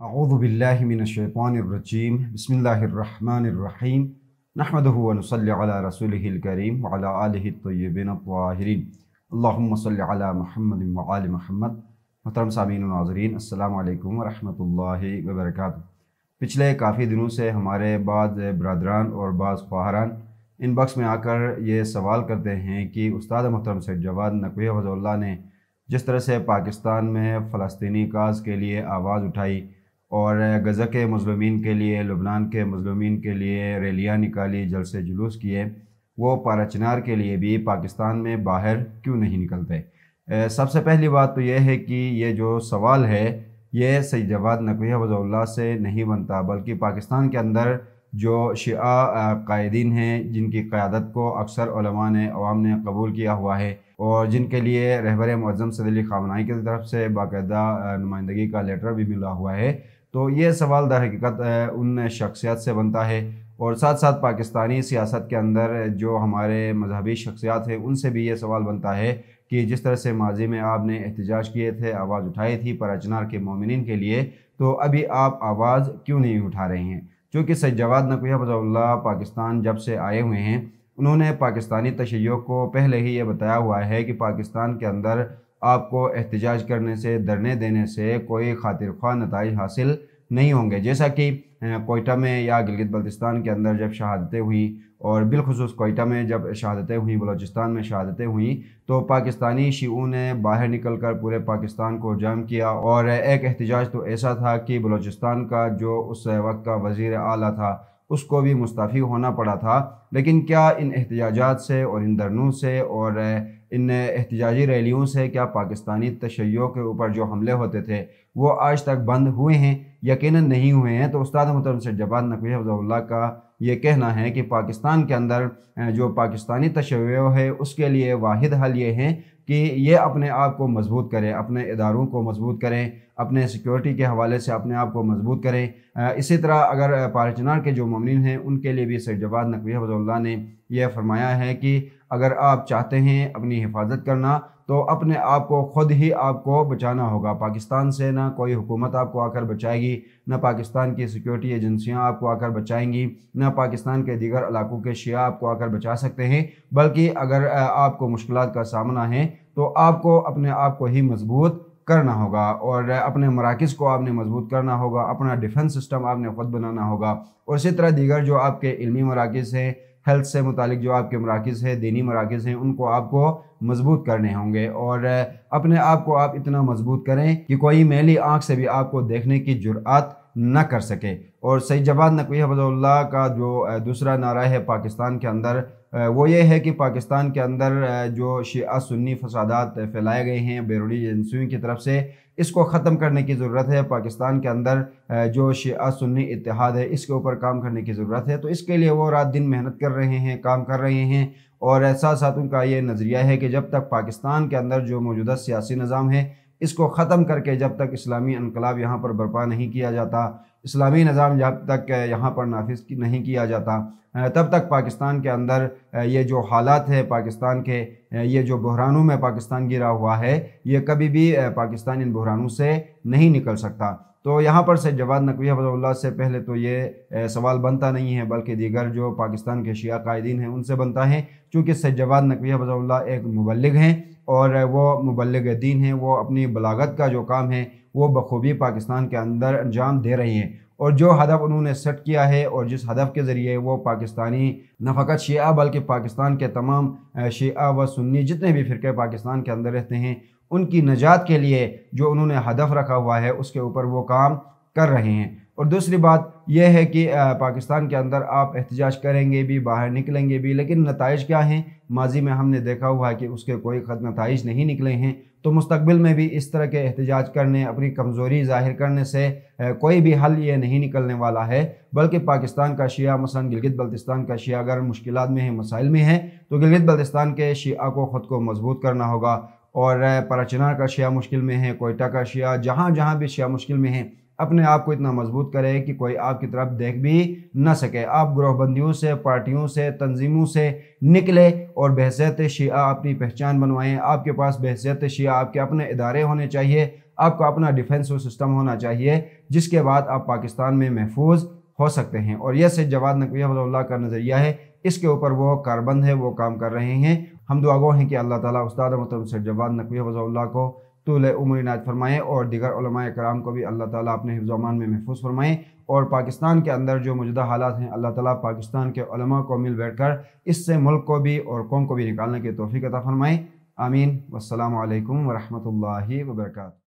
अऊज़ु बिल्लाहि मिनश्शैतानिर्रजीम बिस्मिल्लाहिर्रहमानिर्रहीम नहमदुहु व नुसल्ली अला रसूलिहिल करीम व अला आलिहि त्वय्यिबीन अत्ताहिरीन अल्लाहुम्मा सल्लि अला मुहम्मदिन व आलि मुहम्मद। मोहतरम सामीन व नाज़रीन, अस्सलामु अलैकुम व रहमतुल्लाहि व बरकातुहू। पिछले काफ़ी दिनों से हमारे बाद बरदरान और बाज़ ख्वाहारान इनबॉक्स में आकर ये सवाल करते हैं कि उस्ताद मोहतरम सैयद जवाद नक़वी हफ़िज़हुल्लाह ने जिस तरह से पाकिस्तान में फ़लस्तीनी काज़ के लिए आवाज़ उठाई और गज़ा के मज़लूमीन के लिए, लुबनान के मज़लूमीन के लिए रैलियाँ निकाली, जलसे जुलूस किए, वो पाराचनार के लिए भी पाकिस्तान में बाहर क्यों नहीं निकलते। सबसे पहली बात तो यह है कि ये जो सवाल है ये सैयद जवाद नक़वी हफ़िज़हुल्लाह से नहीं बनता, बल्कि पाकिस्तान के अंदर जो शिया कायदीन हैं जिनकी क़यादत को अक्सर उलमा ने, अवाम ने कबूल किया हुआ है और जिनके लिए रहबर मुअज़्ज़म सैयद अली ख़ामनेई की तरफ से बाकायदा नुमाइंदगी का लेटर भी मिला हुआ है, तो ये सवाल दर हकीकत उन शख्सियत से बनता है और साथ साथ पाकिस्तानी सियासत के अंदर जो हमारे मजहबी शख्सियात हैं उनसे भी ये सवाल बनता है कि जिस तरह से माजी में आपने एहतजाज किए थे, आवाज़ उठाई थी पाराचनार के मोमिनीन के लिए, तो अभी आप आवाज़ क्यों नहीं उठा रहे हैं। चूँकि सैयद जवाद नक़वी हफ़िज़हुल्लाह पाकिस्तान जब से आए हुए हैं उन्होंने पाकिस्तानी तशय्युअ को पहले ही ये बताया हुआ है कि पाकिस्तान के अंदर आपको एहतजाज करने से, धरने देने से कोई खातिर ख्वाह नताइज हासिल नहीं होंगे। जैसा कि कोयटा में या गिलगित बल्तिस्तान के अंदर जब शहादतें हुई और बिलखुसूस कोयटा में जब शहादतें हुई, बलूचिस्तान में शहादतें हुई, तो पाकिस्तानी शियों ने बाहर निकलकर पूरे पाकिस्तान को जाम किया और एक एहतजाज तो ऐसा था कि बलूचिस्तान का जो उस वक्त का वज़ीर आला था उसको भी मुस्तफ़ी होना पड़ा था। लेकिन क्या इन एहतजाजात से और इन धरनों से और इन एहतजाजी रैलियों से क्या पाकिस्तानी तशय्युओं के ऊपर जो हमले होते थे वो आज तक बंद हुए हैं? यकीनन नहीं हुए हैं। तो उस्ताद मोहतरम सैयद जवाद नक़वी हफ़िज़हुल्लाह का ये कहना है कि पाकिस्तान के अंदर जो पाकिस्तानी तशय्युओ है उसके लिए वाहिद हल ये है कि ये अपने आप को मजबूत करें, अपने इदारों को मजबूत करें, अपने सिक्योरिटी के हवाले से अपने आप को मजबूत करें। इसी तरह अगर पाराचनार के जो मोमिनीन हैं उनके लिए भी सैयद जवाद नक़वी हफ़िज़हुल्लाह ने यह फरमाया है कि अगर आप चाहते हैं अपनी हिफाजत करना तो अपने आप को ख़ुद ही आपको बचाना होगा। पाकिस्तान से ना कोई हुकूमत आपको आकर बचाएगी, ना पाकिस्तान की सिक्योरिटी एजेंसियां आपको आकर बचाएंगी, ना पाकिस्तान के दीगर इलाकों के शिया आपको आकर बचा सकते हैं। बल्कि अगर आपको मुश्किलात का सामना है तो आपको अपने आप को ही मजबूत करना होगा और अपने मराकिज़ को आपने मजबूत करना होगा, अपना डिफेंस सिस्टम आपने ख़ुद बनाना होगा। और इसी तरह दीगर जो आपके इल्मी मराकिज़ हैं, हेल्थ से मुतालिक जो आपके मराकिज़ हैं, दीनी मराकिज़ हैं, उनको आपको मजबूत करने होंगे और अपने आप को आप इतना मजबूत करें कि कोई मैली आँख से भी आपको देखने की जुर्अत न कर सके। और सैयद जवाद नक़वी हफ़िज़हुल्लाह का जो दूसरा नारा है पाकिस्तान के अंदर वो ये है कि पाकिस्तान के अंदर जो शिया सुन्नी फसादात फैलाए गए हैं बैरूनी एजेंसियों की तरफ से, इसको ख़त्म करने की ज़रूरत है। पाकिस्तान के अंदर जो शिया सुन्नी इत्तेहाद है इसके ऊपर काम करने की ज़रूरत है। तो इसके लिए वो रात दिन मेहनत कर रहे हैं, काम कर रहे हैं और साथ साथ उनका ये नज़रिया है कि जब तक पाकिस्तान के अंदर जो मौजूदा सियासी निज़ाम है इसको ख़त्म करके जब तक इस्लामी इनकलाब यहाँ पर बर्पा नहीं किया जाता, इस्लामी निज़ाम जब तक यहाँ पर नाफिज नहीं किया जाता, तब तक पाकिस्तान के अंदर ये जो हालात है पाकिस्तान के, ये जो बहरानों में पाकिस्तान गिरा हुआ है, ये कभी भी पाकिस्तान इन बहरानों से नहीं निकल सकता। तो यहाँ पर सैयद जवाद नक़वी हफ़िज़हुल्लाह से पहले तो ये सवाल बनता नहीं है, बल्कि दीगर जो पाकिस्तान के शिया कायदीन हैं उनसे बनता है। चूँकि सैयद जवाद नक़वी हफ़िज़हुल्लाह एक मुबल्लिग हैं और वो मुबल्लिग दीन हैं, वो अपनी बलागत का जो काम है वो बखूबी पाकिस्तान के अंदर अंजाम दे रही हैं और जो हदफ उन्होंने सेट किया है और जिस हदफ के ज़रिए वो पाकिस्तानी न फ़कत शिया बल्कि पाकिस्तान के तमाम शिया व सुन्नी जितने भी फ़िरक़े पाकिस्तान के अंदर रहते हैं उनकी नजात के लिए जो उन्होंने हदफ रखा हुआ है उसके ऊपर वो काम कर रहे हैं। और दूसरी बात यह है कि पाकिस्तान के अंदर आप एहतजाज करेंगे भी, बाहर निकलेंगे भी, लेकिन नताइज क्या हैं? माजी में हमने देखा हुआ है कि उसके कोई नताइज नहीं निकले हैं। तो मुस्तकबिल में भी इस तरह के एहतजाज करने, अपनी कमज़ोरी ज़ाहिर करने से कोई भी हल ये नहीं निकलने वाला है। बल्कि पाकिस्तान का शिया मसलन गिलगित बल्तिस्तान का शिया अगर मुश्किलात में है, मसाइल में है, तो गिलगित बल्तिस्तान के शिया को ख़ुद को मजबूत करना होगा। और पाराचनार का शिया मुश्किल में है, कोयटा का शिया, जहाँ जहाँ भी शिया मुश्किल में है, اپنے آپ کو اتنا مضبوط کریں کہ کوئی آپ کی طرف دیکھ بھی نہ سکے۔ آپ گروہ بندیوں سے، پارٹیوں سے، تنظیموں سے نکلے اور بحیثیت شیعہ اپنی پہچان بنوائیں۔ آپ کے پاس بحیثیت شیعہ آپ کے اپنے ادارے ہونے چاہیے، آپ کا اپنا ڈیفنس سسٹم ہونا چاہیے، جس کے بعد آپ پاکستان میں محفوظ ہو سکتے ہیں۔ اور یہ سید جواد نقوی حفظہ اللہ کا نظریہ ہے، اس کے اوپر وہ کاربند ہے، وہ کام کر رہے ہیں۔ ہم دعا گو ہیں کہ اللہ تعالیٰ استاد محترم سید جواد نقوی حفظہ اللہ کو طول عمر عنایت فرمائیں، اور دیگر علماء کرام کو بھی اللہ تعالیٰ اپنے حفظ و امان میں محفوظ فرمائیں، اور پاکستان کے اندر جو موجودہ حالات ہیں اللہ تعالیٰ پاکستان کے علماء کو مل بیٹھ کر اس سے ملک کو بھی اور قوم کو بھی نکالنے کی توفیق عطا فرمائیں۔ آمین۔ والسلام علیکم ورحمۃ اللہ وبرکاتہ۔